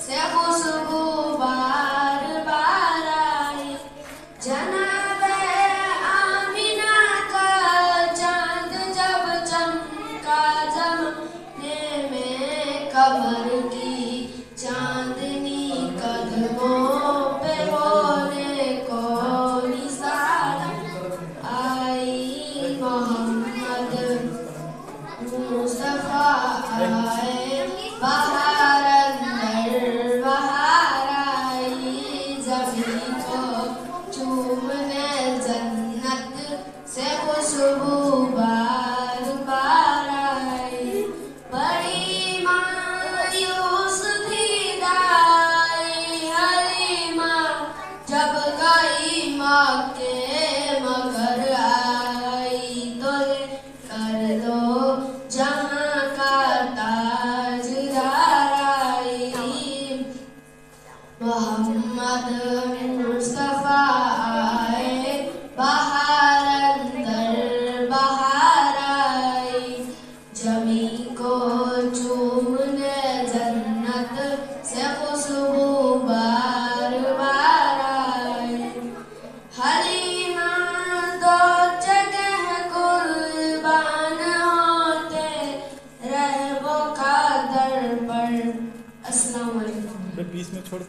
से खुशबू बार बार आई। जनाबे आमिना का चांद जब चमका जमाने में कमर की चांदनी कदमों पे होने को निसार आई। मोहम्मद मुस्तफा आए बाहर अंदर बाहर आई। ज़मीं को चूमने जन्नत से खुशबू बार बार आई। बड़ी मायूस थी दाई हलीमा जब गई माँ के मगर आई। तो कर दो जहाँ का ताजदार आई। मोहम्मद मुस्तफा आए बाहर अंदर बाहर आई। जमी को चूमने जन्नत से खुशबू बार बार आई। हलीमा दो जगह कुर्बान होते रहे वो का दर पर। अस्सलाम वालेकुम। बीच में छोड़